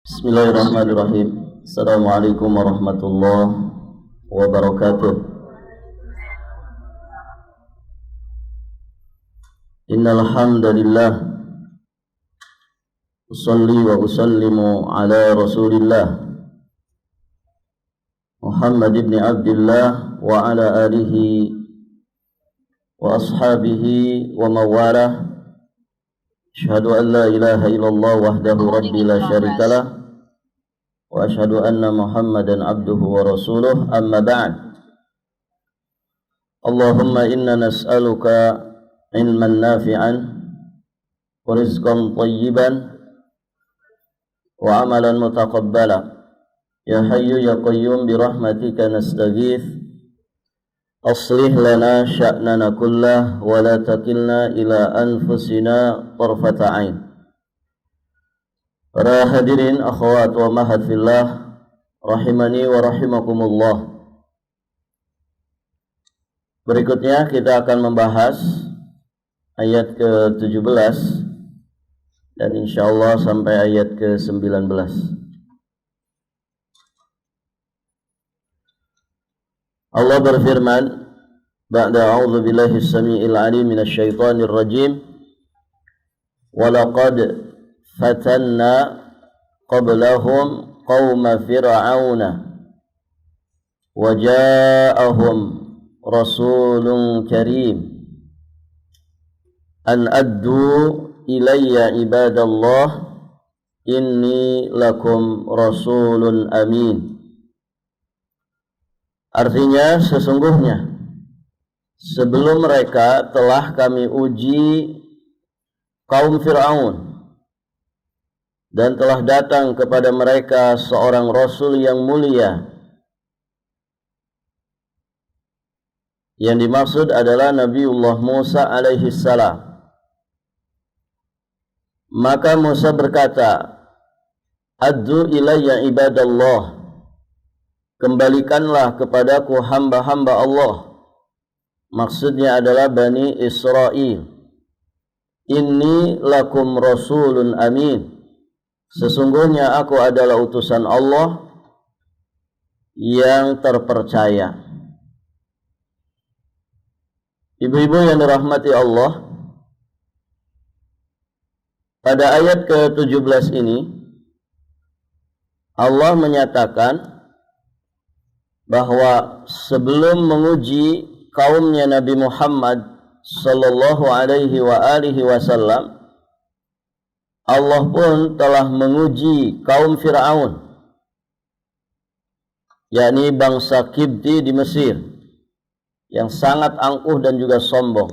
Bismillahirrahmanirrahim. Assalamualaikum warahmatullahi wabarakatuh. Innal hamdalillah usolli wa usallimu ala Rasulillah Muhammad ibn Abdullah wa ala alihi wa ashabihi wa mawalah. Asyhadu an la ilaha illallah wahdahu rabbi la syarikalah wa asyhadu anna Muhammadan abduhu wa rasuluh, amma ba'd. Allahumma inna nas'aluka ilman nafi'an wa rizqan tayyiban wa amalan mutaqabbala. Ya hayyu ya qayyum bi rahmatika nastaghith. Aslih lana sya'nana kullah wa la takilna ila anfusina tarfata ain. Para hadirin akhwat wa mahat fillah rahimani wa rahimakumullah. Berikutnya kita akan membahas ayat ke-17 dan insyaallah sampai ayat ke-19. Allah berfirman, ba'da a'udzu billahi as-sami'il 'alim minasy syaithanir rajim. Wa laqad fatanna qablahum qauma fir'auna wa ja'ahum rasulun karim an addu ilayya ibadallah inni lakum rasulun amin. Artinya sesungguhnya sebelum mereka telah kami uji kaum Fir'aun dan telah datang kepada mereka seorang Rasul yang mulia. Yang dimaksud adalah Nabiullah Musa alaihi salam. Maka Musa berkata, Addu ilayya ibadallah, kembalikanlah kepadaku hamba-hamba Allah. Maksudnya adalah Bani Israel. Inni lakum rasulun amin. Sesungguhnya aku adalah utusan Allah yang terpercaya. Ibu-ibu yang dirahmati Allah, pada ayat ke-17 ini Allah menyatakan bahwa sebelum menguji kaumnya Nabi Muhammad sallallahu alaihi wa alihi wasallam, Allah pun telah menguji kaum Fir'aun, yakni bangsa Kibti di Mesir, yang sangat angkuh dan juga sombong.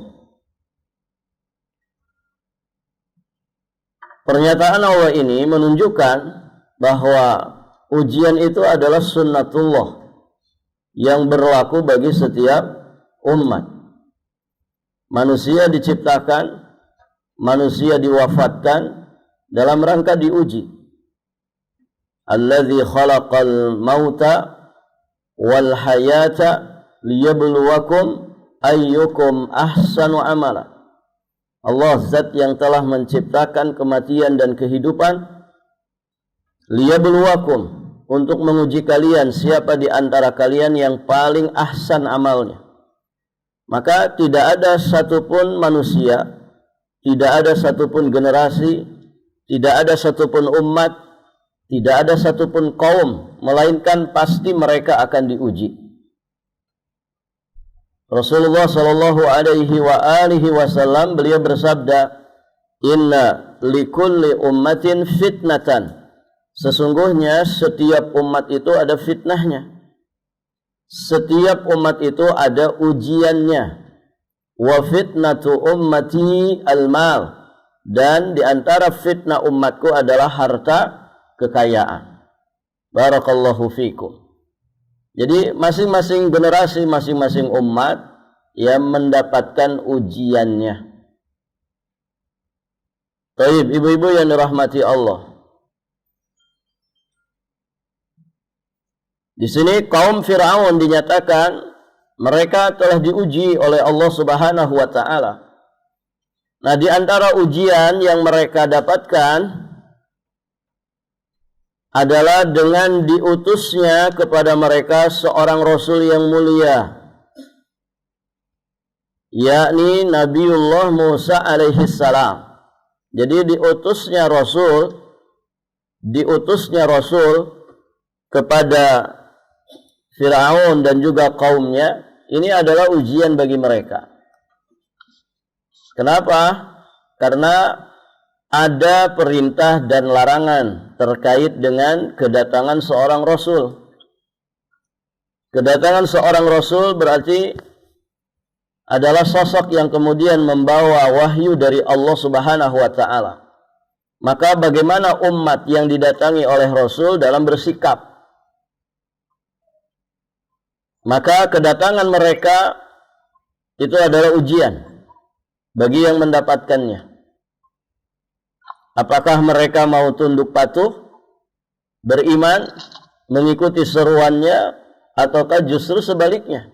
Pernyataan Allah ini menunjukkan bahwa ujian itu adalah sunnatullah yang berlaku bagi setiap umat. Manusia diciptakan, manusia diwafatkan dalam rangka diuji. Allazi khalaqal mauta wal hayata liyabluwakum ayyukum ahsanu amala. Allah zat yang telah menciptakan kematian dan kehidupan, liyabluwakum, untuk menguji kalian siapa di antara kalian yang paling ahsan amalnya. Maka tidak ada satupun manusia, tidak ada satupun generasi, tidak ada satupun umat, tidak ada satupun kaum, melainkan pasti mereka akan diuji. Rasulullah sallallahu alaihi wa alihi wasallam beliau bersabda, "Inna likulli ummatin fitnatan." Sesungguhnya setiap umat itu ada fitnahnya. Setiap umat itu ada ujiannya. Wa fitnatu ummati al-mal. Dan di antara fitnah umatku adalah harta kekayaan. Barakallahu fikum. Jadi masing-masing generasi, masing-masing umat yang mendapatkan ujiannya. Baik, ibu-ibu yang dirahmati Allah. Di sini kaum Fir'aun dinyatakan mereka telah diuji oleh Allah Subhanahu wa taala. Nah, di antara ujian yang mereka dapatkan adalah dengan diutusnya kepada mereka seorang Rasul yang mulia, yakni Nabiullah Musa alaihi salam. Jadi diutusnya Rasul kepada Firaun dan juga kaumnya, ini adalah ujian bagi mereka. Kenapa? Karena ada perintah dan larangan terkait dengan kedatangan seorang Rasul. Kedatangan seorang Rasul berarti adalah sosok yang kemudian membawa wahyu dari Allah Subhanahu wa Ta'ala. Maka bagaimana umat yang didatangi oleh Rasul dalam bersikap? Maka kedatangan mereka itu adalah ujian bagi yang mendapatkannya. Apakah mereka mau tunduk patuh, beriman, mengikuti seruannya, ataukah justru sebaliknya,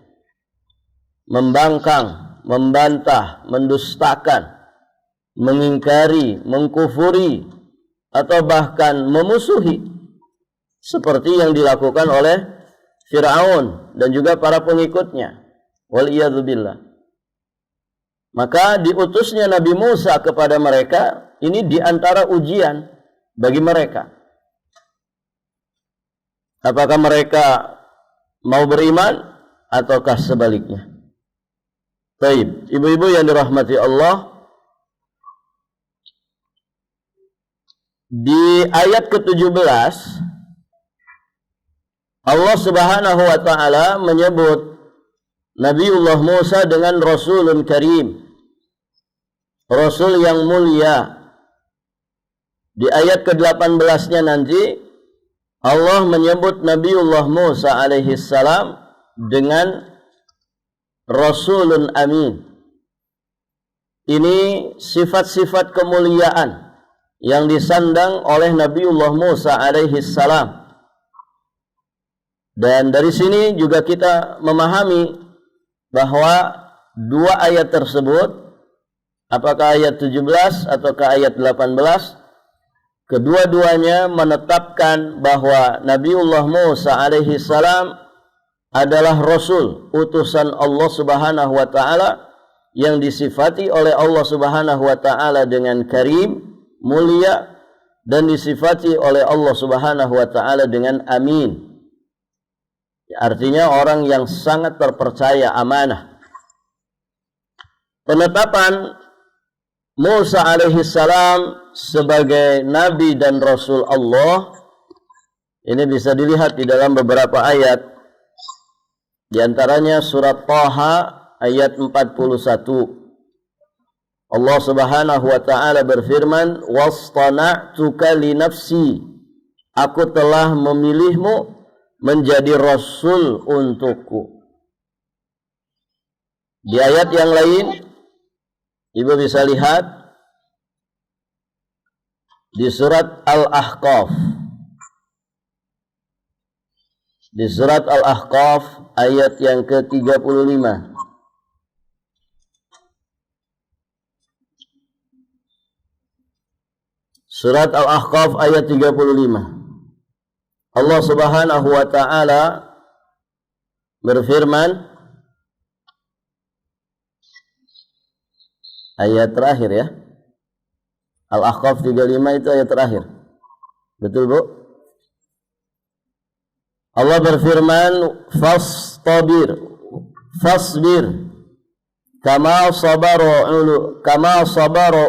membangkang, membantah, mendustakan, mengingkari, mengkufuri, atau bahkan memusuhi, seperti yang dilakukan oleh Firaun dan juga para pengikutnya. Waliyadzubillah. Maka diutusnya Nabi Musa kepada mereka, ini diantara ujian bagi mereka. Apakah mereka mau beriman ataukah sebaliknya? Baik, ibu-ibu yang dirahmati Allah, di ayat ke-17 Allah Subhanahu wa Ta'ala menyebut Nabiullah Musa dengan Rasulun Karim, Rasul yang mulia. Di ayat ke-18-nya nanti Allah menyebut Nabiullah Musa alaihi salam dengan Rasulun Amin. Ini sifat-sifat kemuliaan yang disandang oleh Nabiullah Musa alaihi salam. Dan dari sini juga kita memahami bahwa dua ayat tersebut, apakah ayat 17 ataukah ayat 18, kedua-duanya menetapkan bahwa Nabiullah Musa alaihi salam adalah Rasul, utusan Allah Subhanahu wa Ta'ala, yang disifati oleh Allah Subhanahu wa Ta'ala dengan karim, mulia, dan disifati oleh Allah Subhanahu wa Ta'ala dengan amin. Artinya orang yang sangat terpercaya, amanah. Penetapan Musa alaihi salam sebagai nabi dan rasul Allah ini bisa dilihat di dalam beberapa ayat, di antaranya surat Taha ayat 41. Allah Subhanahu wa Ta'ala berfirman, "Wastana'tuka li nafsi." Aku telah memilihmu menjadi rasul untukku. Di ayat yang lain ibu bisa lihat di surat Al-Ahqaf. Di surat Al-Ahqaf ayat yang ke-35. Surat Al-Ahqaf ayat 35. Allah Subhanahu wa Ta'ala berfirman, ayat terakhir ya, Al-Ahqaf 35 itu ayat terakhir. Betul Bu? Allah berfirman, fasbir kama sabara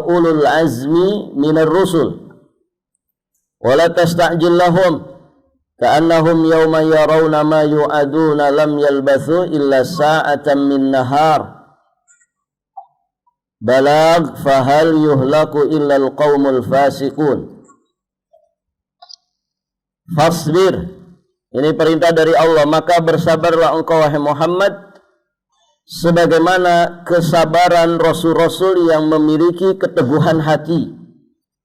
ulul azmi minar rusul wa la tasta'jil lahum ka'annahum yawma yarawna ma yu'aduna lam yalbathu illa sa'atan min nahar balag fahal yuhlaku illa alqaumul fasiqun. Fasbir, ini perintah dari Allah, maka bersabarlah engkau wahai Muhammad sebagaimana kesabaran rasul-rasul yang memiliki keteguhan hati,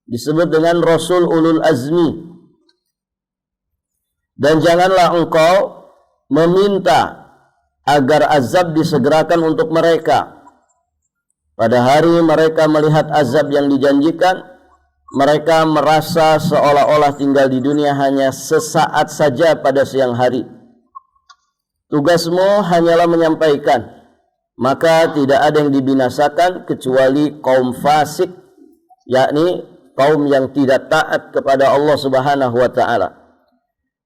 disebut dengan rasul ulul azmi. Dan janganlah engkau meminta agar azab disegerakan untuk mereka pada hari mereka melihat azab yang dijanjikan, mereka merasa seolah-olah tinggal di dunia hanya sesaat saja pada siang hari. Tugasmu hanyalah menyampaikan, maka tidak ada yang dibinasakan kecuali kaum fasik, yakni kaum yang tidak taat kepada Allah Subhanahu wa taala.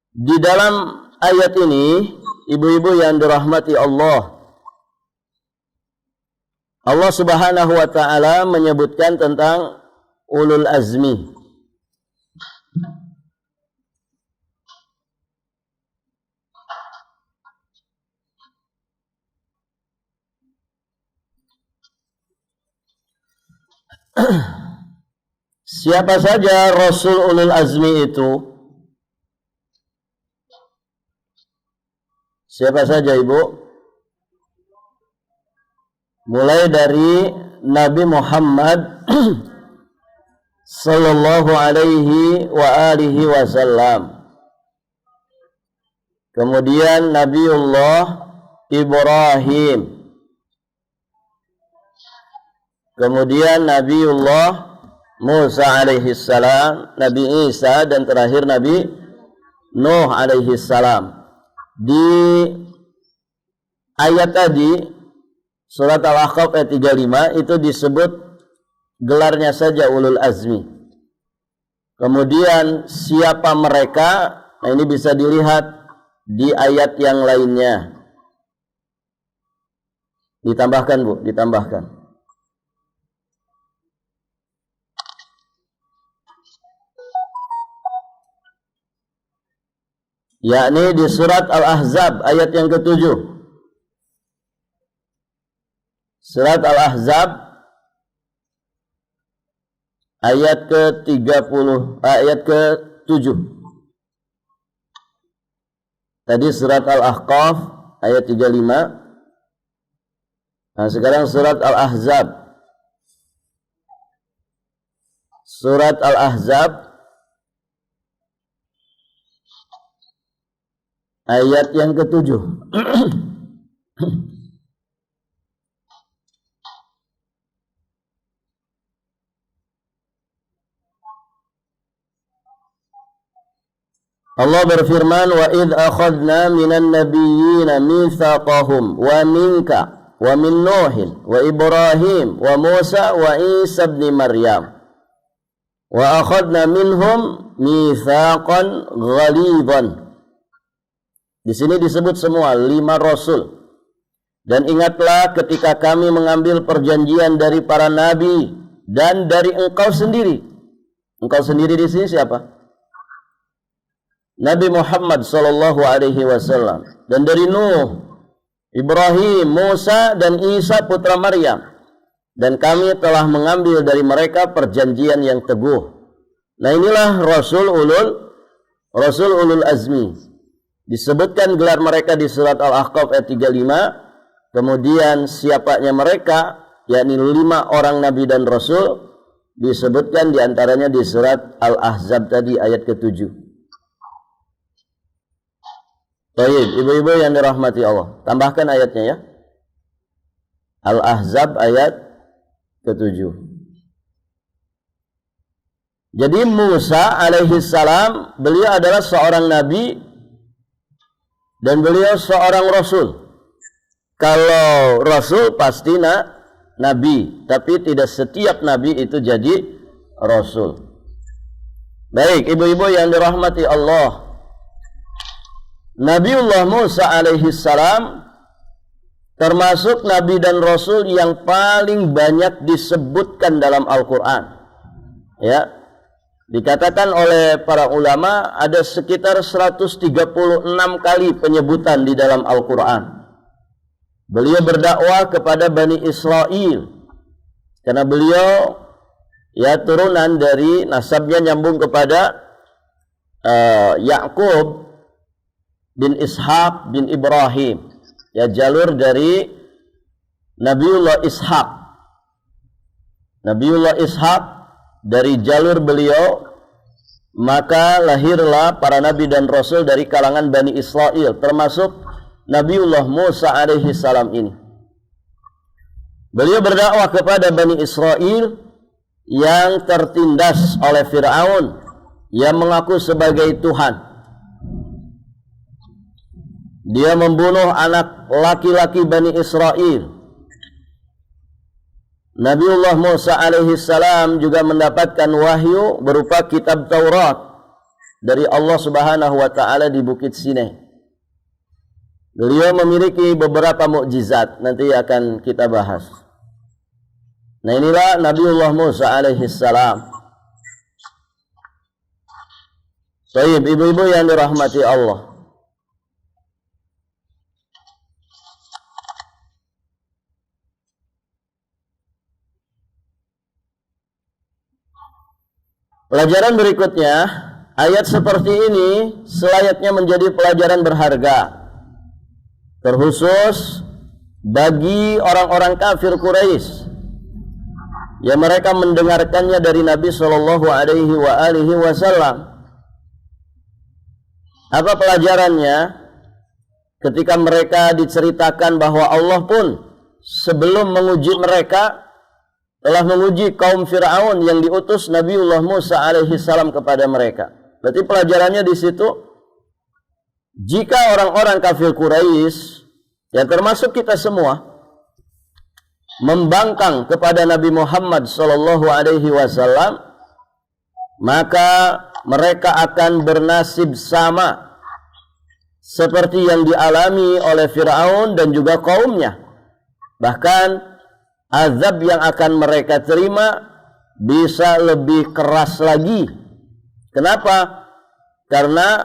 Di dalam ayat ini, ibu-ibu yang dirahmati Allah, Allah Subhanahu wa taala menyebutkan tentang ulul azmi. Siapa saja Rasul ulul azmi itu? Siapa saja ibu? Mulai dari Nabi Muhammad sallallahu alaihi wa alihi wasallam. Kemudian Nabiullah Ibrahim. Kemudian Nabiullah Musa alaihi salam, Nabi Isa, dan terakhir Nabi Nuh alaihi salam. Di ayat tadi surat Al-Ahqaf ayat 35 itu disebut gelarnya saja ulul azmi. Kemudian siapa mereka? Nah, ini bisa dilihat di ayat yang lainnya. Ditambahkan Bu, ditambahkan. Yakni di surat Al-Ahzab ayat yang ke-7. Surat Al-Ahzab ayat ke-30, ayat ke-7. Tadi surat Al-Ahqaf ayat 35. Nah, sekarang surat Al-Ahzab. Surat Al-Ahzab ayat yang ke-7. Allah berfirman, wa idh akhadna minan nabiyyina mitsaqahum wa minka wa min Nuhin wa Ibrahim wa Musa wa Isa ibn Maryam wa akhadna minhum mitsaqan ghalidhan. Di sini disebut semua 5 rasul. Dan ingatlah ketika kami mengambil perjanjian dari para nabi dan dari engkau sendiri. Engkau sendiri di sini siapa? Nabi Muhammad sallallahu alaihi wasallam, dan dari Nuh, Ibrahim, Musa dan Isa putra Maryam. Dan kami telah mengambil dari mereka perjanjian yang teguh. Nah, inilah Rasul ulul azmi. Disebutkan gelar mereka di surat Al-Ahqaf ayat 35. Kemudian siapanya mereka, yakni 5 orang nabi dan rasul, disebutkan diantaranya di surat Al-Ahzab tadi ayat ke-7. Baik, ibu-ibu yang dirahmati Allah, tambahkan ayatnya ya. Al-Ahzab ayat ke-7. Jadi Musa alaihi salam, beliau adalah seorang nabi dan beliau seorang rasul. Kalau rasul pasti nabi, tapi tidak setiap nabi itu jadi rasul. Baik, ibu-ibu yang dirahmati Allah, Nabiullah Musa alaihi salam termasuk nabi dan rasul yang paling banyak disebutkan dalam Al-Quran. Ya, dikatakan oleh para ulama ada sekitar 136 kali penyebutan di dalam Al-Quran. Beliau berdakwah kepada Bani Israel karena beliau ya turunan dari nasabnya nyambung kepada Yakub bin Ishaq bin Ibrahim, ya jalur dari Nabiullah Ishaq. Nabiullah Ishaq dari jalur beliau, maka lahirlah para nabi dan rasul dari kalangan Bani Israel, termasuk Nabiullah Musa alaihi salam ini. Beliau berdakwah kepada Bani Israel yang tertindas oleh Fir'aun yang mengaku sebagai Tuhan. Dia membunuh anak laki-laki Bani Israel. Nabiullah Musa alaihi salam juga mendapatkan wahyu berupa kitab Taurat dari Allah Subhanahu wa taala di Bukit Sinai. Beliau memiliki beberapa mukjizat, nanti akan kita bahas. Nah, inilah Nabiullah Musa alaihi salam. Baik, ibu-ibu yang dirahmati Allah. Pelajaran berikutnya, ayat seperti ini selayaknya menjadi pelajaran berharga, terkhusus bagi orang-orang kafir Quraisy yang mereka mendengarkannya dari Nabi Shallallahu Alaihi Wasallam. Apa pelajarannya? Ketika mereka diceritakan bahwa Allah pun sebelum menguji mereka telah menguji kaum Fir'aun yang diutus Nabiullah Musa alaihi salam kepada mereka. Berarti pelajarannya di situ, jika orang-orang kafir Quraisy, yang termasuk kita semua, membangkang kepada Nabi Muhammad sallallahu alaihi wasallam, maka mereka akan bernasib sama seperti yang dialami oleh Fir'aun dan juga kaumnya. Bahkan azab yang akan mereka terima bisa lebih keras lagi. Kenapa? Karena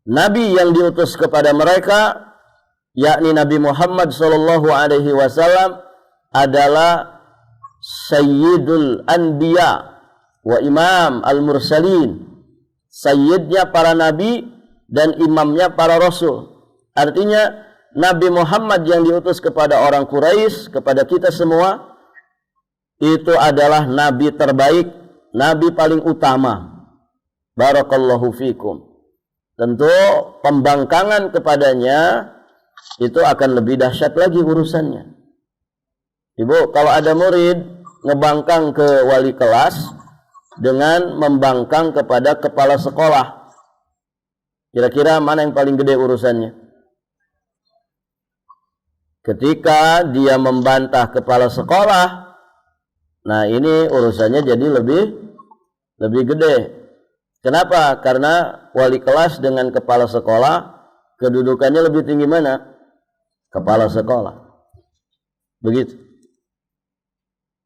Nabi yang diutus kepada mereka, yakni Nabi Muhammad sallallahu alaihi wasallam, adalah Sayyidul Anbiya wa Imam Al-Mursalin, sayyidnya para nabi dan imamnya para rasul. Artinya Nabi Muhammad yang diutus kepada orang Quraisy, kepada kita semua, itu adalah nabi terbaik, nabi paling utama. Barakallahu fikum. Tentu pembangkangan kepadanya itu akan lebih dahsyat lagi urusannya. Ibu, kalau ada murid ngebangkang ke wali kelas dengan membangkang kepada kepala sekolah, kira-kira mana yang paling gede urusannya? Ketika dia membantah kepala sekolah, nah ini urusannya jadi lebih gede. Kenapa? Karena wali kelas dengan kepala sekolah kedudukannya lebih tinggi mana? Kepala sekolah. Begitu.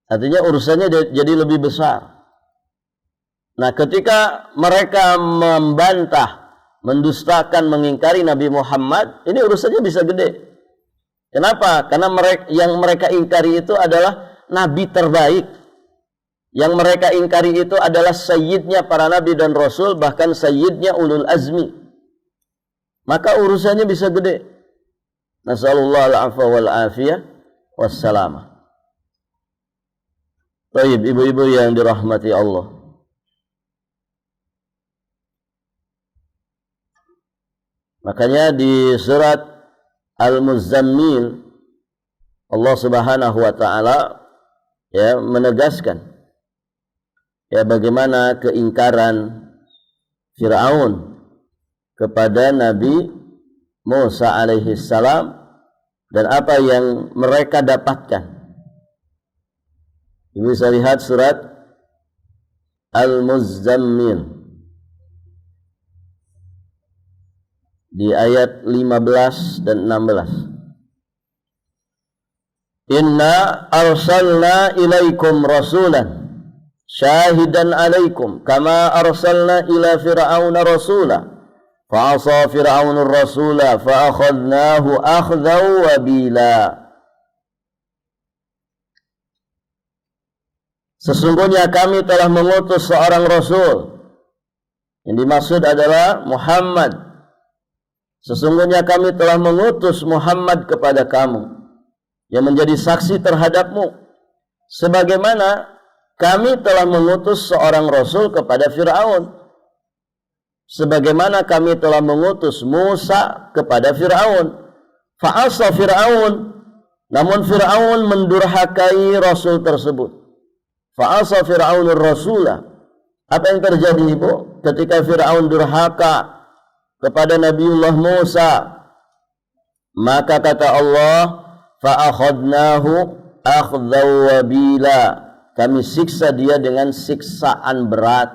Artinya urusannya jadi lebih besar. Nah, ketika mereka membantah, mendustakan, mengingkari Nabi Muhammad, ini urusannya bisa gede. Kenapa? Karena yang mereka ingkari itu adalah nabi terbaik. Yang mereka ingkari itu adalah sayyidnya para nabi dan rasul, bahkan sayyidnya ulul azmi. Maka urusannya bisa gede. Nasallallahu al-afwa wal afiyah wassalamah. Baik, ibu-ibu yang dirahmati Allah. Makanya di surat Al-Muzammil, Allah Subhanahu wa taala ya menegaskan ya bagaimana keingkaran Fir'aun kepada Nabi Musa alaihi salam dan apa yang mereka dapatkan. Ibu bisa lihat surat Al-Muzammil di ayat 15 dan 16. Inna arsalna ilaikum rasulan syahidan alaikum kama arsalna ila fir'auna rasula fa'asa fir'aunur rasula fa'akhadnahu akhdhaw wabila. Sesungguhnya kami telah mengutus seorang rasul, yang dimaksud adalah Muhammad. Sesungguhnya kami telah mengutus Muhammad kepada kamu yang menjadi saksi terhadapmu, sebagaimana kami telah mengutus seorang rasul kepada Fir'aun, sebagaimana kami telah mengutus Musa kepada Fir'aun. Fa'asa Fir'aun, namun Fir'aun mendurhakai rasul tersebut. Fa'asa Fir'aunur Rasulah. Apa yang terjadi, Ibu? Ketika Fir'aun durhaka kepada Nabiullah Musa, maka kata Allah, fa'akhadnahu akhdhaw wabila. Kami siksa dia dengan siksaan berat.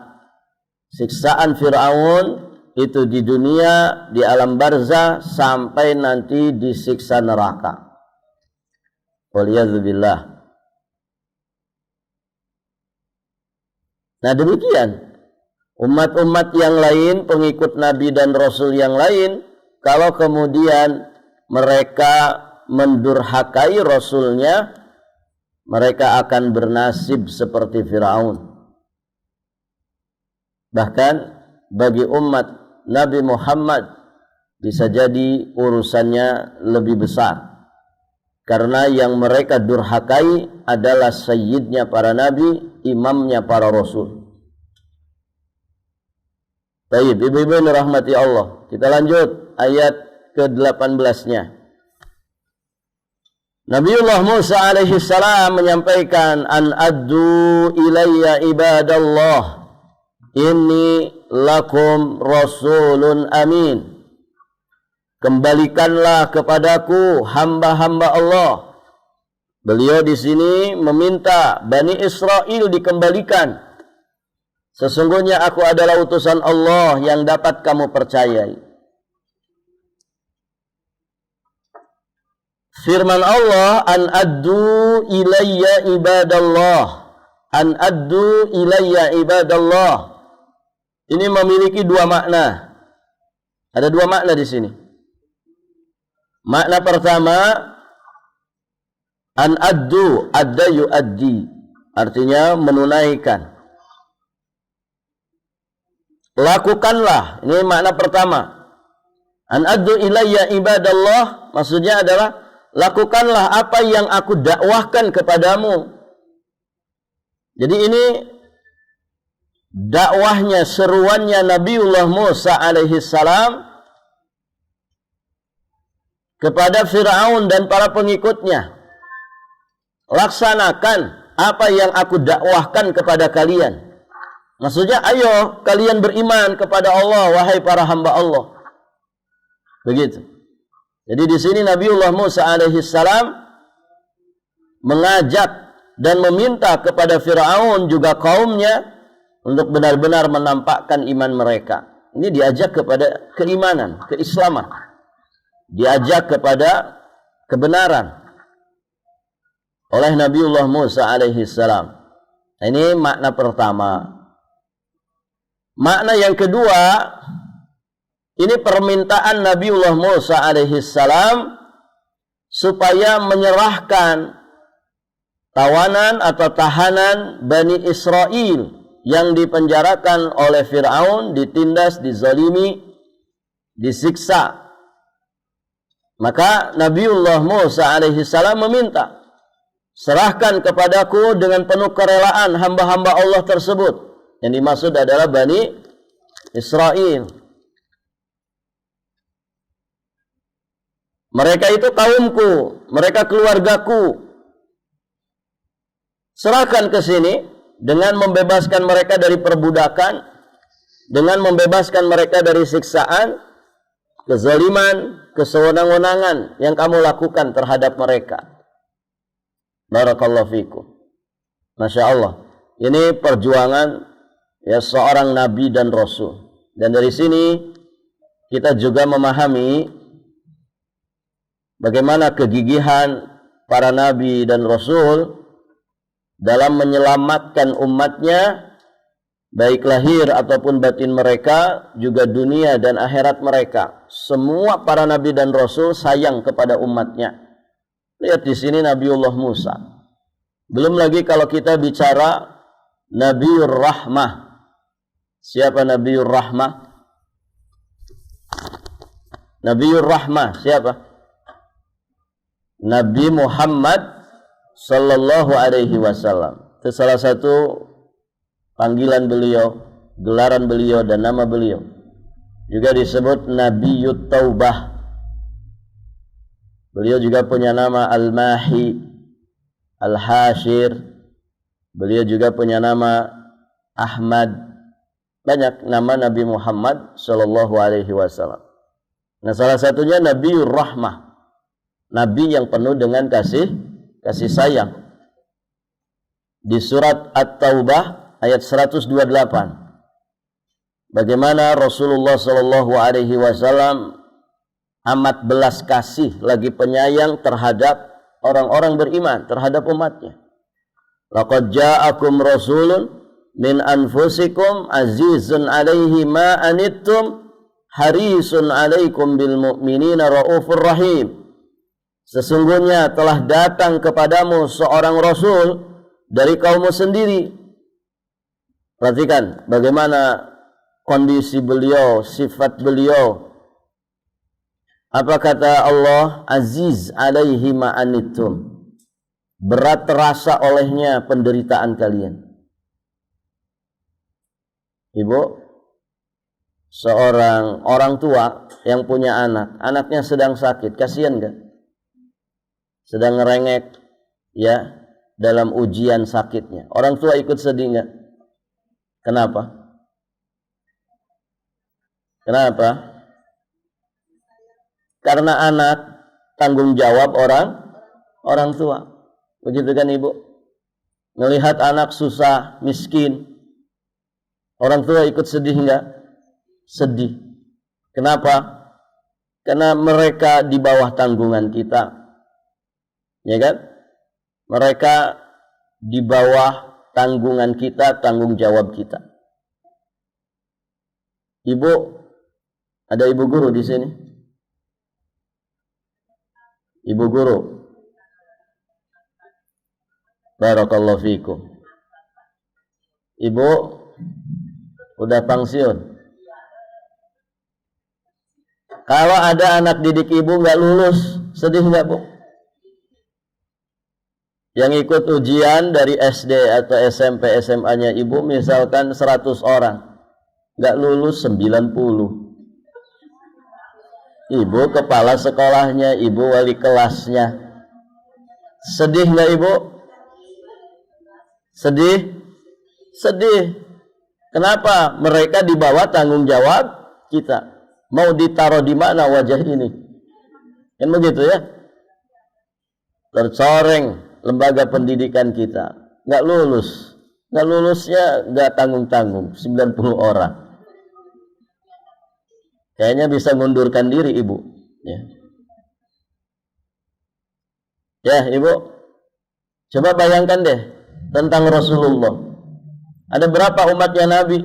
Siksaan Fir'aun itu di dunia, di alam barzah, sampai nanti disiksa neraka. Waliyadzubillah. Nah demikian umat-umat yang lain, pengikut Nabi dan Rasul yang lain, kalau kemudian mereka mendurhakai Rasulnya, mereka akan bernasib seperti Fir'aun. Bahkan bagi umat Nabi Muhammad bisa jadi urusannya lebih besar, karena yang mereka durhakai adalah sayyidnya para nabi, imamnya para rasul. Baik, ibu-ibu yang dirahmati Allah, kita lanjut ayat ke-18-nya. Nabiullah Musa alaihi salam menyampaikan, an addu ilayya ibadallah, inni lakum rasulun amin. Kembalikanlah kepadaku hamba-hamba Allah. Beliau di sini meminta Bani Israel dikembalikan. Sesungguhnya aku adalah utusan Allah yang dapat kamu percayai. Firman Allah, an addu ilayya ibadallah. An addu ilayya ibadallah. Ini memiliki dua makna. Ada dua makna di sini. Makna pertama, an addu, adda yuaddi, artinya menunaikan. Lakukanlah, ini makna pertama. An addu ilayya ibadallah, maksudnya adalah lakukanlah apa yang aku dakwahkan kepadamu. Jadi ini dakwahnya, seruannya Nabiullah Musa alaihi salam kepada Fir'aun dan para pengikutnya. Laksanakan apa yang aku dakwahkan kepada kalian. Maksudnya, ayo kalian beriman kepada Allah, wahai para hamba Allah. Begitu. Jadi di sini Nabiullah Musa alaihi salam mengajak dan meminta kepada Fir'aun juga kaumnya untuk benar-benar menampakkan iman mereka. Ini diajak kepada keimanan, keislaman. Diajak kepada kebenaran oleh Nabiullah Musa alaihi salam. Ini makna pertama. Makna yang kedua, ini permintaan Nabiullah Musa alaihi salam supaya menyerahkan tawanan atau tahanan Bani Israel yang dipenjarakan oleh Fir'aun, ditindas, dizalimi, disiksa. Maka Nabiullah Musa alaihi salam meminta, serahkan kepadaku dengan penuh kerelaan hamba-hamba Allah tersebut. Yang dimaksud adalah Bani Israel. Mereka itu kaumku, mereka keluargaku. Serahkan ke sini dengan membebaskan mereka dari perbudakan, dengan membebaskan mereka dari siksaan, kezaliman, kesewenang-wenangan yang kamu lakukan terhadap mereka. Barakallahu fikum. Masya Allah. Ini perjuangan ya seorang nabi dan rasul. Dan dari sini kita juga memahami bagaimana kegigihan para nabi dan rasul dalam menyelamatkan umatnya, baik lahir ataupun batin mereka, juga dunia dan akhirat mereka. Semua para nabi dan rasul sayang kepada umatnya. Lihat di sini Nabiullah Musa. Belum lagi kalau kita bicara Nabiur Rahmah. Siapa Nabiur Rahmah? Nabiur Rahmah siapa? Nabi Muhammad sallallahu alaihi wasallam. Itu salah satu panggilan beliau, gelaran beliau dan nama beliau. Juga disebut Nabiyut Taubah. Beliau juga punya nama Al-Mahi, Al-Hashir, Beliau juga punya nama Ahmad. Banyak nama Nabi Muhammad sallallahu alaihi wasallam. Nah, salah satunya Nabiur Rahmah. Nabi yang penuh dengan kasih sayang. Di surat At-Taubah ayat 128. Bagaimana Rasulullah sallallahu alaihi wasallam amat belas kasih lagi penyayang terhadap orang-orang beriman, terhadap umatnya. Laqad ja'akum rasulun min anfusikum azizun 'alaihi ma anittum harisun 'alaikum bil mu'minina raufur rahim. Sesungguhnya telah datang kepadamu seorang rasul dari kaummu sendiri. Perhatikan bagaimana kondisi beliau, sifat beliau. Apa kata Allah? Aziz 'alaihi ma anittum. Berat terasa olehnya penderitaan kalian. Ibu, seorang orang tua yang punya anak, anaknya sedang sakit, kasihan gak? Sedang ngerengek, ya, dalam ujian sakitnya. Orang tua ikut sedih gak? Kenapa? Kenapa? Karena anak tanggung jawab orang tua. Begitu kan ibu? Melihat anak susah, miskin, orang tua ikut sedih enggak? Sedih. Kenapa? Karena mereka di bawah tanggungan kita. Ya kan? Mereka di bawah tanggungan kita, tanggung jawab kita. Ibu, ada ibu guru di sini? Ibu guru. Barakallahu fikum. Ibu udah pensiun. Kalau ada anak didik ibu nggak lulus, sedih nggak bu? Yang ikut ujian dari SD atau SMP, SMA-nya ibu misalkan 100 orang, nggak lulus 90. Ibu kepala sekolahnya, ibu wali kelasnya. Sedih nggak ibu? Sedih? Sedih. Kenapa? Mereka di bawah tanggung jawab kita. Mau ditaruh di mana wajah ini? Kan begitu ya? Tercoreng lembaga pendidikan kita. Nggak lulus. Nggak lulusnya nggak tanggung-tanggung. 90 orang. Kayaknya bisa ngundurkan diri ibu. Ya ibu. Coba bayangkan deh. Tentang Rasulullah. Ada berapa umatnya Nabi?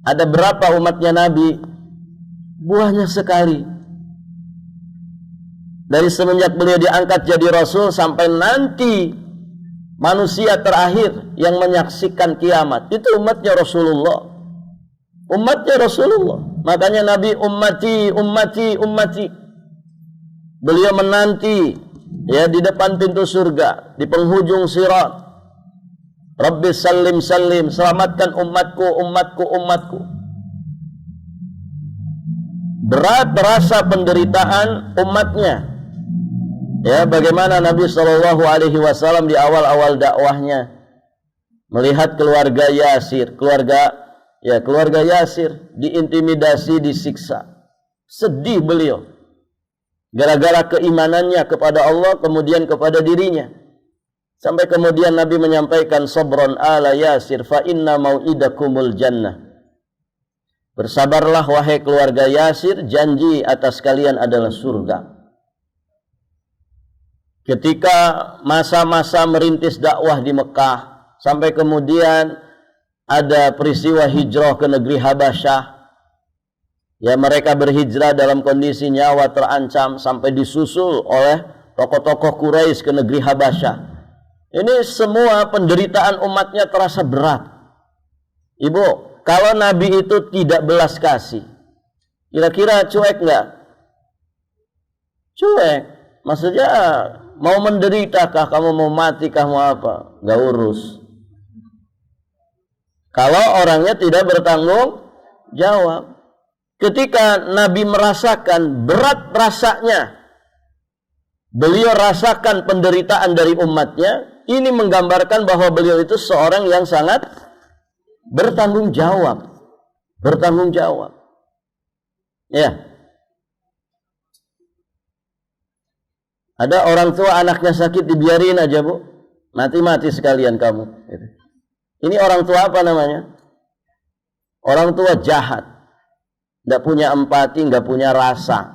Ada berapa umatnya Nabi? Buahnya sekali. Dari semenjak beliau diangkat jadi Rasul sampai nanti manusia terakhir yang menyaksikan kiamat. Itu umatnya Rasulullah. Umatnya Rasulullah. Makanya Nabi ummati, ummati, ummati. Beliau menanti ya di depan pintu surga, di penghujung sirat. Rabbi salim salim, selamatkan umatku, umatku, umatku. Berat terasa penderitaan umatnya. Ya, bagaimana Nabi Shallallahu Alaihi Wasallam di awal-awal dakwahnya melihat keluarga Yasir, keluarga Yasir diintimidasi, disiksa. Sedih beliau. Gara-gara keimanannya kepada Allah, kemudian kepada dirinya. Sampai kemudian Nabi menyampaikan, Sabron ala Yasir, fa inna mau'idakumul jannah. Bersabarlah wahai keluarga Yasir, janji atas kalian adalah surga. Ketika masa-masa merintis dakwah di Mekah, sampai kemudian ada peristiwa hijrah ke negeri Habasyah. Ya, mereka berhijrah dalam kondisi nyawa terancam sampai disusul oleh tokoh-tokoh Quraisy ke negeri Habasyah. Ini semua penderitaan umatnya terasa berat. Ibu, kalau Nabi itu tidak belas kasih, kira-kira cuek nggak? Cuek. Maksudnya mau menderitakah, kamu mau matikah, mau apa? Nggak urus. Kalau orangnya tidak bertanggung jawab. Ketika Nabi merasakan berat rasanya, beliau rasakan penderitaan dari umatnya, Ini menggambarkan bahwa beliau itu seorang yang sangat bertanggung jawab. Bertanggung jawab. Ya. Ada orang tua anaknya sakit dibiarin aja, Bu. Mati-mati sekalian kamu. Ini orang tua apa namanya? Orang tua jahat. Tidak punya empati, nggak punya rasa.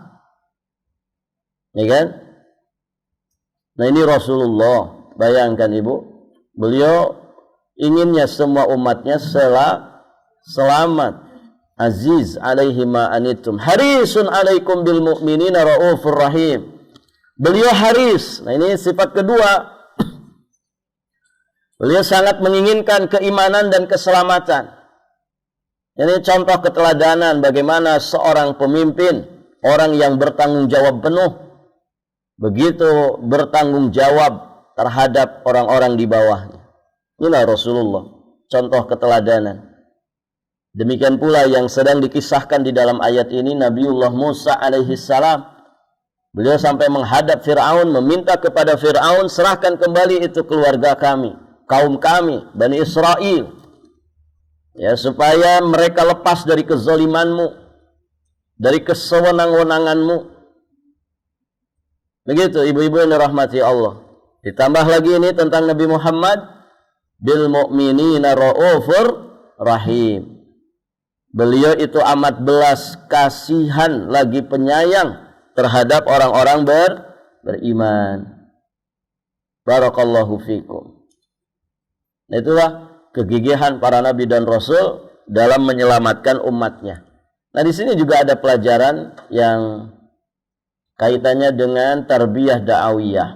Ya kan? Nah ini Rasulullah. Bayangkan Ibu. Beliau inginnya semua umatnya selamat. Aziz alaihi ma anitum. Harisun alaikum bil mu'minina raufur rahim. Beliau haris. Nah ini sifat kedua. Beliau sangat menginginkan keimanan dan keselamatan. Ini contoh keteladanan bagaimana seorang pemimpin, orang yang bertanggung jawab penuh, begitu bertanggung jawab terhadap orang-orang di bawahnya. Inilah Rasulullah, contoh keteladanan. Demikian pula yang sedang dikisahkan di dalam ayat ini, Nabiullah Musa alaihi salam. Beliau sampai menghadap Fir'aun, meminta kepada Fir'aun, serahkan kembali itu keluarga kami, kaum kami, Bani Israel. Ya, supaya mereka lepas dari kezalimanmu, dari kesewenang-wenanganmu. Begitu ibu-ibu yang dirahmati Allah. Ditambah lagi ini tentang Nabi Muhammad, bil mu'minina raufur rahim. Beliau itu amat belas kasihan lagi penyayang terhadap orang-orang beriman. Barakallahu fikum. Itulah kegigihan para nabi dan rasul dalam menyelamatkan umatnya. Nah, di sini juga ada pelajaran yang kaitannya dengan tarbiyah da'awiyah.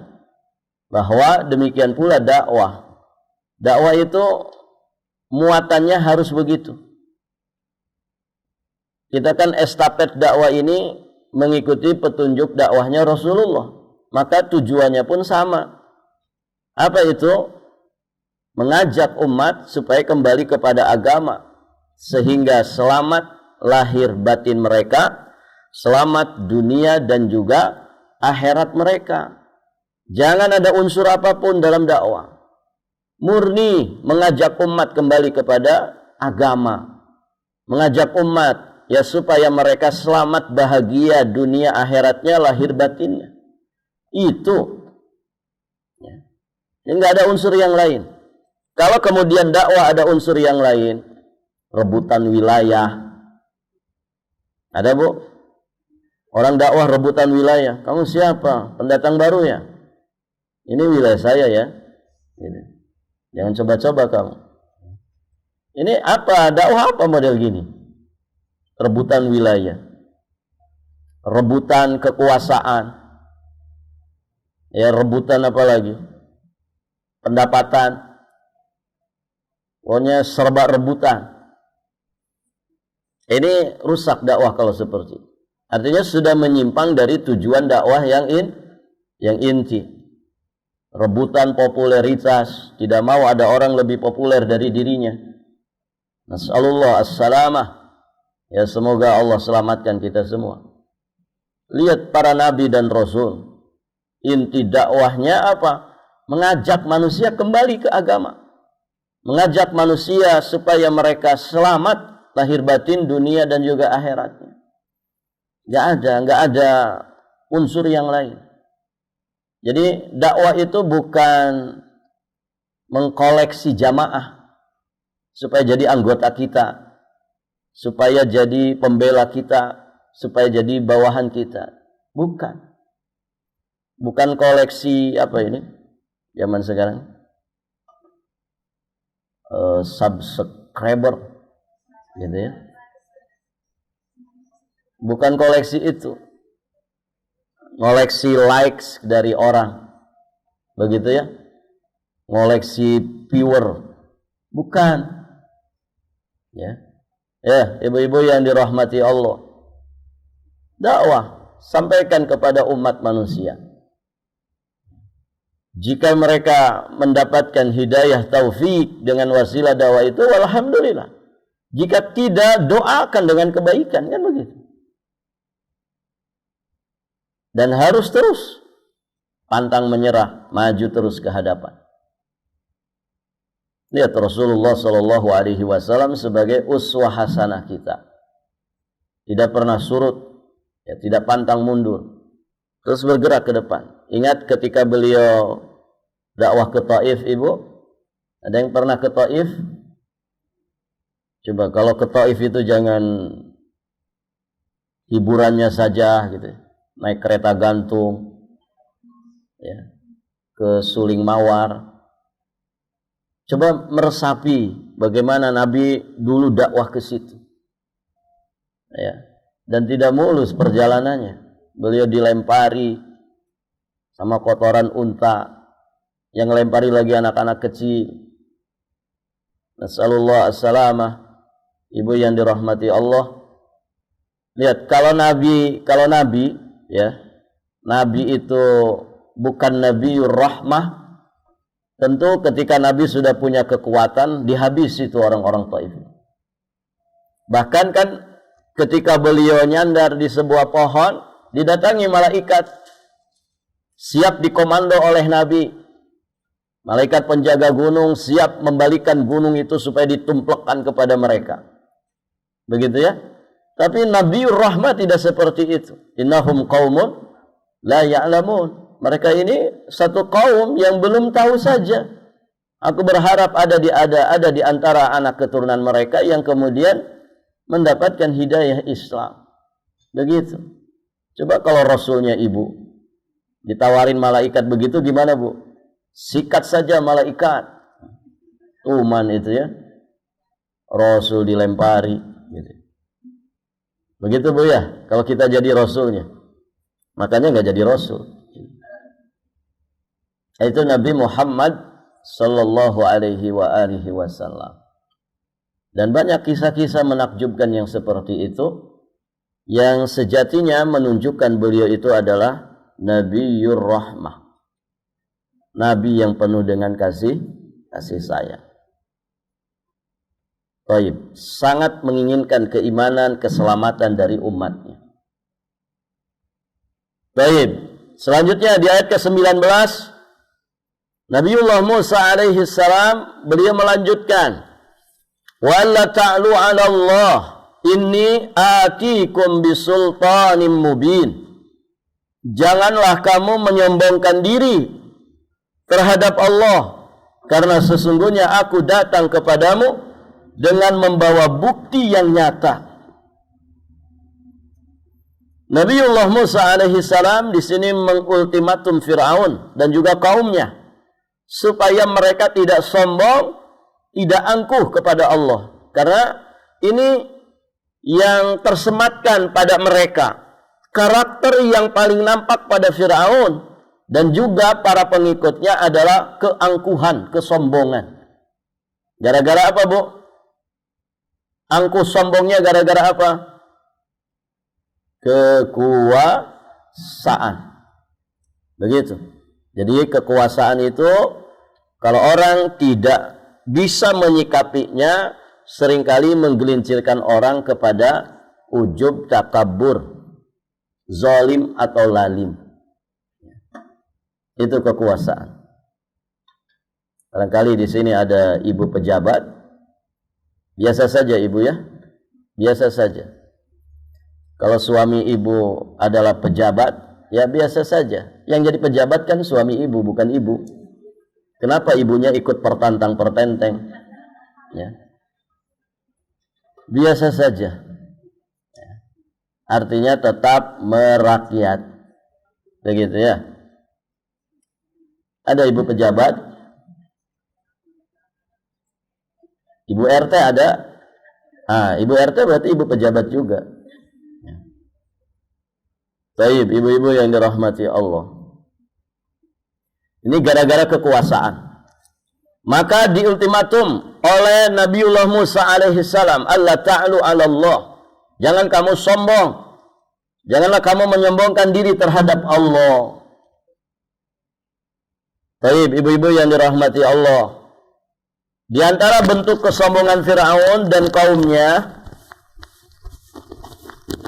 Bahwa demikian pula dakwah. Dakwah itu muatannya harus begitu. Kita kan estafet dakwah ini mengikuti petunjuk dakwahnya Rasulullah. Maka tujuannya pun sama. Apa itu? Mengajak umat supaya kembali kepada agama. Sehingga selamat lahir batin mereka, selamat dunia dan juga akhirat mereka. Jangan ada unsur apapun dalam dakwah. Murni mengajak umat kembali kepada agama. Mengajak umat ya supaya mereka selamat bahagia dunia akhiratnya, lahir batinnya. Itu. Ya. Enggak ada unsur yang lain. Kalau kemudian dakwah ada unsur yang lain, rebutan wilayah. Ada, Bu? Orang dakwah rebutan wilayah. Kamu siapa? Pendatang baru ya? Ini wilayah saya ya. Gitu. Jangan coba-coba kamu. Ini apa? Dakwah apa model gini? Rebutan wilayah. Rebutan kekuasaan. Ya, rebutan apa lagi? Pendapatan. Pokoknya serba rebutan. Ini rusak dakwah kalau seperti itu. Artinya sudah menyimpang dari tujuan dakwah yang inti. Rebutan popularitas, tidak mau ada orang lebih populer dari dirinya. Nasallallahu as-salamah. Ya, semoga Allah selamatkan kita semua. Lihat para nabi dan rasul. Inti dakwahnya apa? Mengajak manusia kembali ke agama. Mengajak manusia supaya mereka selamat lahir batin dunia dan juga akhiratnya. Enggak ada unsur yang lain. Jadi dakwah itu bukan mengkoleksi jamaah supaya jadi anggota kita, supaya jadi pembela kita, supaya jadi bawahan kita. Bukan. Bukan koleksi apa ini? Zaman sekarang. Subscriber gitu ya. Bukan koleksi itu. Koleksi likes dari orang. Begitu ya. Koleksi viewer. Bukan. Ya. Ya, ibu-ibu yang dirahmati Allah. Dakwah sampaikan kepada umat manusia. Jika mereka mendapatkan hidayah taufik dengan wasilah dakwah itu, alhamdulillah. Jika tidak, doakan dengan kebaikan, kan begitu. Dan harus terus pantang menyerah, maju terus ke hadapan. Lihat Rasulullah Shallallahu Alaihi Wasallam sebagai uswah hasanah kita, tidak pernah surut, ya, tidak pantang mundur, terus bergerak ke depan. Ingat ketika beliau dakwah ke Taif, Ibu, ada yang pernah ke Taif? Coba kalau ke Taif itu jangan hiburannya saja gitu, naik kereta gantung, ya, ke Suling Mawar. Coba meresapi bagaimana Nabi dulu dakwah ke situ, ya, dan tidak mulus perjalanannya. Beliau dilempari sama kotoran unta, yang lempari lagi anak-anak kecil. Nasallallahu as-salamah. Ibu yang dirahmati Allah, lihat kalau Nabi, ya, Nabi itu bukan Nabiur Rahmah. Tentu ketika Nabi sudah punya kekuatan, dihabisi itu orang-orang Taif. Bahkan kan ketika beliau nyandar di sebuah pohon, didatangi malaikat, siap dikomando oleh Nabi. Malaikat penjaga gunung siap membalikan gunung itu supaya ditumplekkan kepada mereka. Begitu ya. Tapi Nabiur Rahmah tidak seperti itu. Innahum qaumun la ya'lamun. Mereka ini satu kaum yang belum tahu saja. Aku berharap ada di antara anak keturunan mereka yang kemudian mendapatkan hidayah Islam. Begitu. Coba kalau Rasulnya Ibu ditawarin malaikat begitu, gimana Bu? Sikat saja malaikat. Tuman itu ya. Rasul dilempari gitu. Begitu Bu ya, kalau kita jadi Rasulnya. Makanya nggak jadi Rasul. Itu Nabi Muhammad sallallahu alaihi wasallam. Dan banyak kisah-kisah menakjubkan yang seperti itu, yang sejatinya menunjukkan beliau itu adalah Nabiur Rahmah, Nabi yang penuh dengan kasih sayang. Baik, sangat menginginkan keimanan, keselamatan dari umatnya. Baik, selanjutnya di ayat ke-19, Nabiullah Musa alaihi salam beliau melanjutkan, "Walla ta'lu 'ala Allah, inni atikum bisultanim mubin." Janganlah kamu menyombongkan diri terhadap Allah, karena sesungguhnya aku datang kepadamu dengan membawa bukti yang nyata. Nabiullah Musa alaihi salam di sini mengultimatum Firaun dan juga kaumnya supaya mereka tidak sombong, tidak angkuh kepada Allah. Karena ini yang tersematkan pada mereka. Karakter yang paling nampak pada Firaun dan juga para pengikutnya adalah keangkuhan, kesombongan. Gara-gara apa, Bu? Angkuh sombongnya gara-gara apa? Kekuasaan. Begitu. Jadi kekuasaan itu kalau orang tidak bisa menyikapinya, seringkali menggelincirkan orang kepada ujub, takabur, zalim atau lalim. Itu kekuasaan. Barangkali di sini ada ibu pejabat, biasa saja ibu ya, biasa saja. Kalau suami ibu adalah pejabat, ya biasa saja. Yang jadi pejabat kan suami ibu, bukan ibu. Kenapa ibunya ikut pertantang-pertenteng? Ya. Biasa saja. Artinya tetap merakyat. Begitu ya. Ada ibu pejabat? Ibu RT ada? Ibu RT berarti ibu pejabat juga. Baik, ibu-ibu yang dirahmati Allah. Ini gara-gara kekuasaan. Maka diultimatum oleh Nabiullah Musa alaihi salam, "Allah ta'lu 'ala Allah." Jangan kamu sombong. Janganlah kamu menyombongkan diri terhadap Allah. Baik, ibu-ibu yang dirahmati Allah. Di antara bentuk kesombongan Firaun dan kaumnya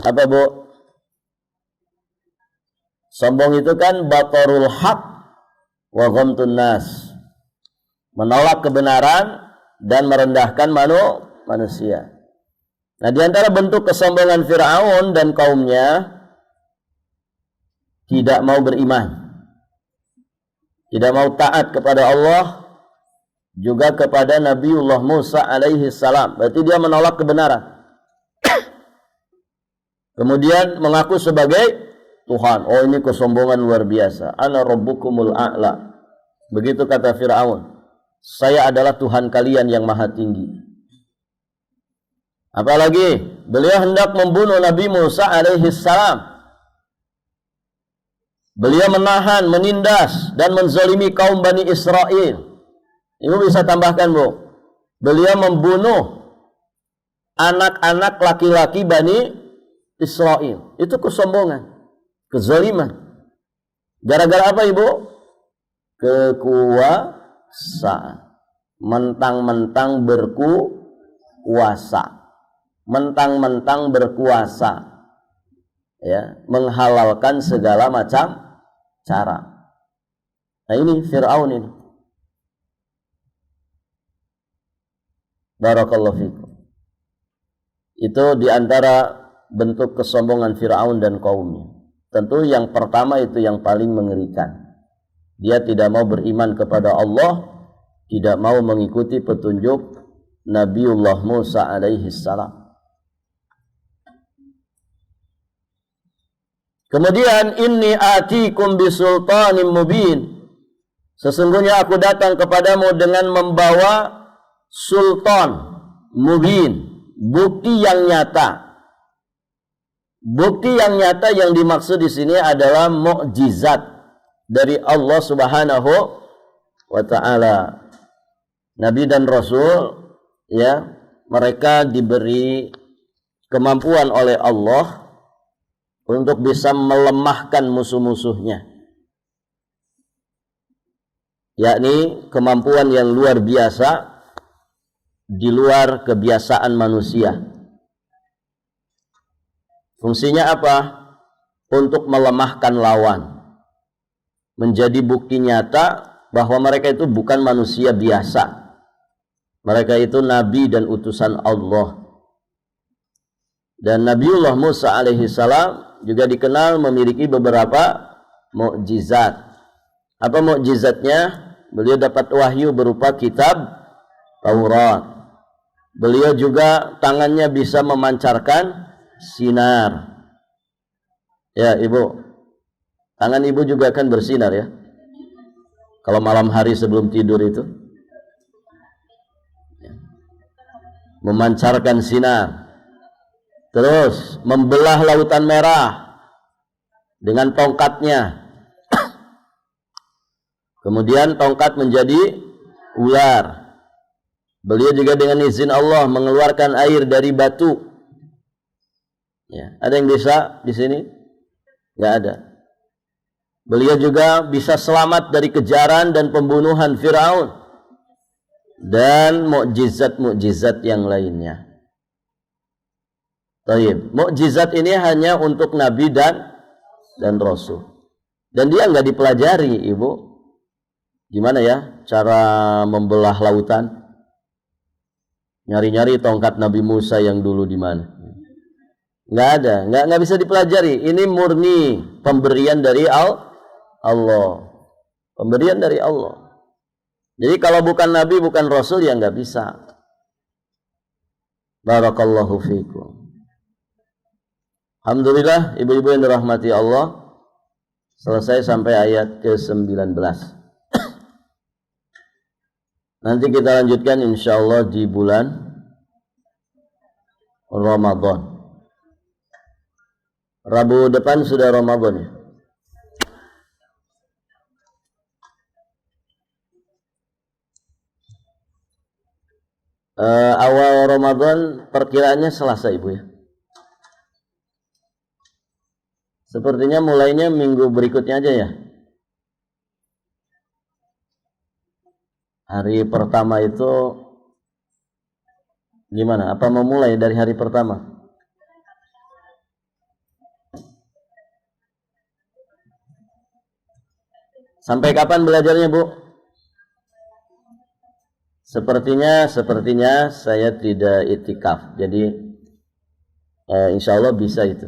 apa, Bu? Sombong itu kan batarul haq wa ghamtun nas. Menolak kebenaran dan merendahkan manusia. Nah, di antara bentuk kesombongan Fir'aun dan kaumnya, tidak mau beriman, tidak mau taat kepada Allah, juga kepada Nabiullah Musa alaihi salam. Berarti dia menolak kebenaran. Kemudian mengaku sebagai Tuhan. Oh, ini kesombongan luar biasa. Ana rabbukumul a'la. Begitu kata Fir'aun. Saya adalah Tuhan kalian yang maha tinggi. Apalagi beliau hendak membunuh Nabi Musa alaihi salam. Beliau menahan, menindas dan menzalimi kaum Bani Israel. Ibu bisa tambahkan, Bu. Beliau membunuh anak-anak laki-laki Bani Israel. Itu kesombongan, kezaliman. Gara-gara apa, Ibu? Kekuasaan. Mentang-mentang berkuasa. Mentang-mentang berkuasa. Ya, menghalalkan segala macam cara. Nah, ini Fir'aun ini. Barakallahu fikum. Itu diantara bentuk kesombongan Fir'aun dan kaumnya. Tentu yang pertama itu yang paling mengerikan. Dia tidak mau beriman kepada Allah, tidak mau mengikuti petunjuk Nabiullah Musa alaihi salam. Kemudian inni atikum bisultanin mubin. Sesungguhnya aku datang kepadamu dengan membawa sultan mubin, bukti yang nyata. Bukti yang nyata yang dimaksud di sini adalah mukjizat dari Allah Subhanahu wa taala. Nabi dan Rasul, ya, mereka diberi kemampuan oleh Allah untuk bisa melemahkan musuh-musuhnya, yakni kemampuan yang luar biasa di luar kebiasaan manusia. Fungsinya apa? Untuk melemahkan lawan, menjadi bukti nyata bahwa mereka itu bukan manusia biasa. Mereka itu nabi dan utusan Allah. Dan Nabiullah Musa alaihi salam juga dikenal memiliki beberapa mukjizat. Apa mukjizatnya? Beliau dapat wahyu berupa kitab Taurat. Beliau juga tangannya bisa memancarkan sinar. Ya, Ibu. Tangan Ibu juga akan bersinar, ya. Kalau malam hari sebelum tidur itu. Memancarkan sinar. Terus membelah lautan merah dengan tongkatnya. Kemudian tongkat menjadi ular. Beliau juga dengan izin Allah mengeluarkan air dari batu. Ya, ada yang bisa di sini? Enggak ada. Beliau juga bisa selamat dari kejaran dan pembunuhan Firaun dan mukjizat-mukjizat yang lainnya. Taib. Mukjizat ini hanya untuk Nabi dan Rasul. Dan dia nggak dipelajari, Ibu. Gimana ya cara membelah lautan? Nyari-nyari tongkat Nabi Musa yang dulu di mana? Nggak ada, nggak bisa dipelajari. Ini murni pemberian dari Allah. Pemberian dari Allah. Jadi kalau bukan Nabi, bukan Rasul, ya nggak bisa. Barakallahu fiikum. Alhamdulillah, ibu-ibu yang dirahmati Allah, selesai sampai ayat ke-19. Nanti kita lanjutkan insyaallah di bulan Ramadan. Rabu depan sudah Ramadan, ya. Awal Ramadan perkiraannya Selasa, Ibu, ya. Sepertinya mulainya minggu berikutnya aja, ya. Hari pertama itu gimana? Apa mau mulai dari hari pertama? Sampai kapan belajarnya, Bu? Sepertinya saya tidak itikaf. Jadi insya Allah bisa itu.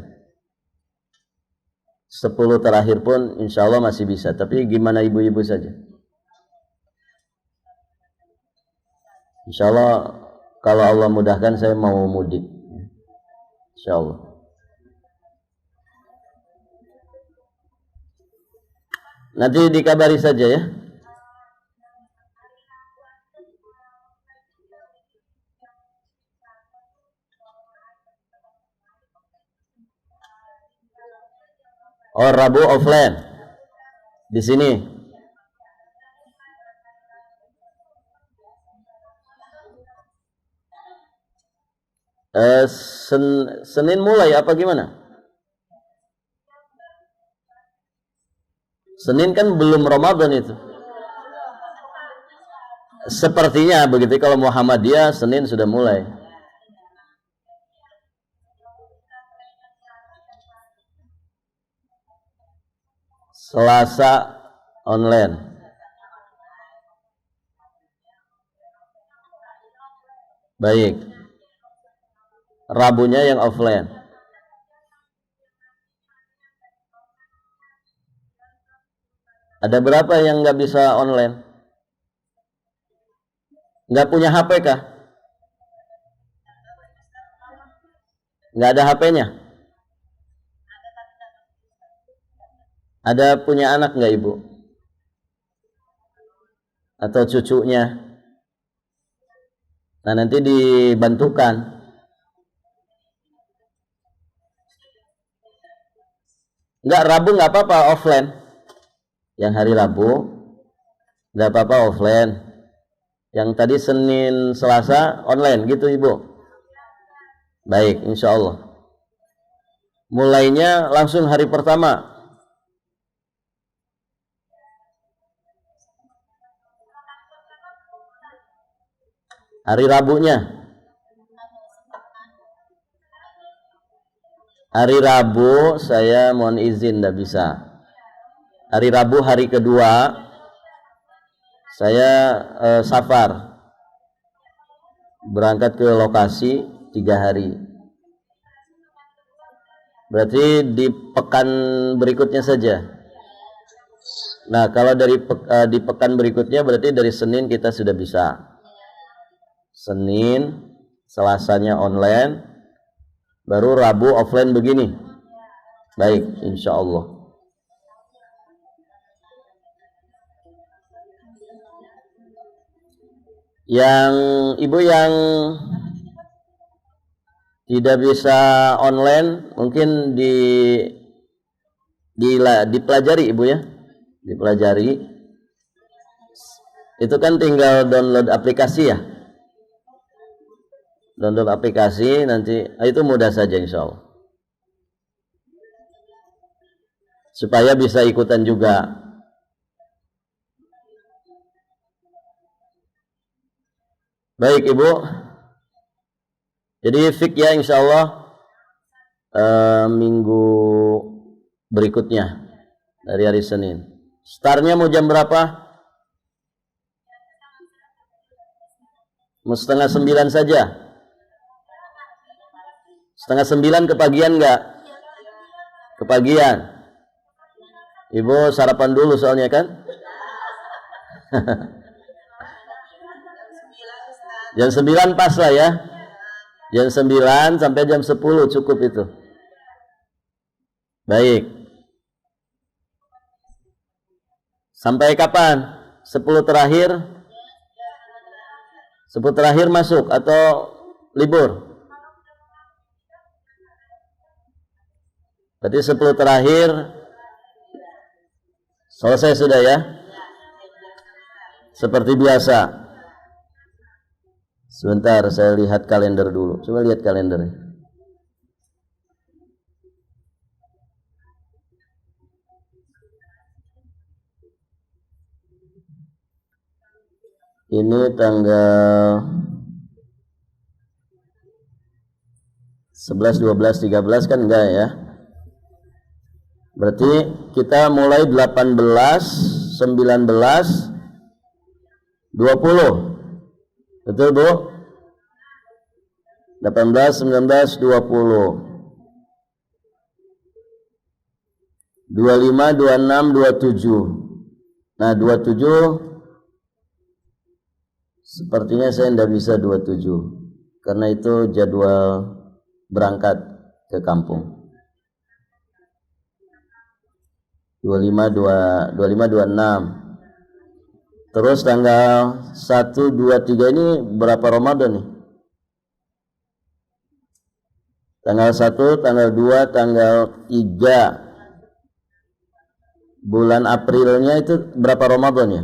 10 terakhir pun insya Allah masih bisa. Tapi gimana ibu-ibu saja? Insya Allah kalau Allah mudahkan saya mau mudik. Insya Allah. Nanti dikabari saja ya. Oh, Rabu offline di sini. Senin mulai apa gimana? Senin kan belum Ramadan itu. Sepertinya begitu. Kalau Muhammadiyah Senin sudah mulai. Selasa online. Baik. Rabunya yang offline. Ada berapa yang nggak bisa online? Nggak punya HP kah? Nggak ada HP-nya? Ada punya anak nggak ibu? Atau cucunya? Nah nanti dibantukan. Nggak, Rabu nggak apa-apa offline. Yang hari Rabu nggak apa-apa offline. Yang tadi Senin Selasa online gitu ibu. Baik, insya Allah. Mulainya langsung hari pertama. Hari Rabunya. Hari Rabu saya mohon izin tidak bisa. Hari Rabu hari kedua saya safar. Berangkat ke lokasi 3 hari. Berarti di pekan berikutnya saja. Nah kalau di pekan berikutnya berarti dari Senin kita sudah bisa. Senin, Selasanya online, baru Rabu offline begini. Baik, insya Allah. Yang ibu yang tidak bisa online mungkin dipelajari ibu ya, dipelajari. Itu kan tinggal download aplikasi ya. Download aplikasi nanti itu mudah saja insya Allah. Supaya bisa ikutan juga. Baik ibu. Jadi fik ya insya Allah minggu berikutnya dari hari Senin. Startnya mau jam berapa? Mau 8:30 saja. 8:30 kepagian enggak? Kepagian. Ibu sarapan dulu soalnya kan? Jam 9 pas lah ya. Jam 9 sampai jam 10 cukup itu. Baik. Sampai kapan? 10 terakhir? 10 terakhir masuk atau libur? Berarti 10 terakhir selesai sudah ya? Seperti biasa. Sebentar saya lihat kalender dulu. Coba lihat kalendernya. Ini tanggal 11, 12, 13 kan enggak ya? Berarti kita mulai 18, 19, 20. Betul Bu? 18, 19, 20. 25, 26, 27. Nah 27 sepertinya saya tidak bisa 27 karena itu jadwal berangkat ke kampung. 25, 26. Terus tanggal 1, 2, 3 ini berapa Ramadan nih? Tanggal 1, tanggal 2, tanggal 3. Bulan Aprilnya itu berapa Ramadan ya?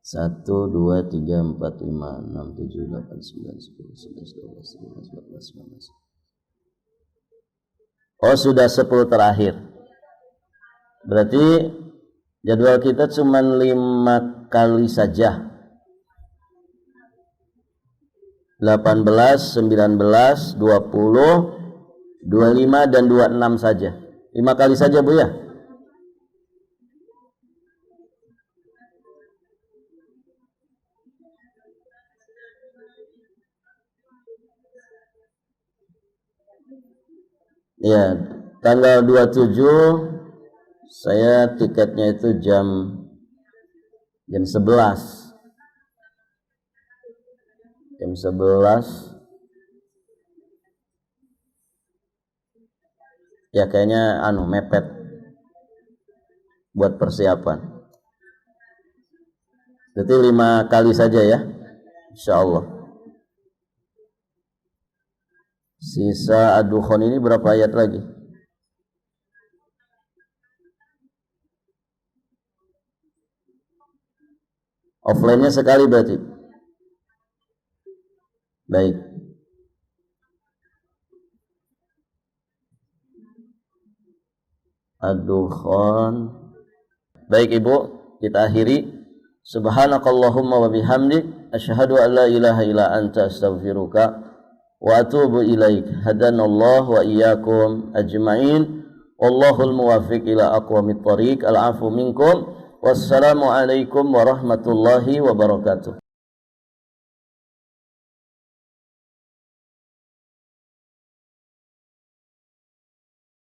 1, 2, 3, 4, 5, 6, 7, 8, 9, 10, 11, 12, 13, 14, 15. Oh sudah 10 terakhir. Berarti jadwal kita cuma 5 kali saja. 18, 19, 20, 25 dan 26 saja. 5 kali saja Bu ya. Ya, tanggal 27 saya tiketnya itu jam 11. Jam 11. Ya kayaknya mepet buat persiapan. Jadi 5 kali saja ya, insyaallah. Sisa Ad-Dukhan ini berapa ayat lagi? Offline-nya sekali berarti. Baik. Ad-Dukhan. Baik Ibu, kita akhiri. Subhanakallahumma wa bihamdik asyhadu an la ilaha illa anta astaghfiruka wa atubu ilaik. Hadanallahu wa iyyakum ajma'in. Wallahul muwaffiq ila aqwamit thariq. Al-'afwu minkum. Wassalamu alaikum warahmatullahi wabarakatuh.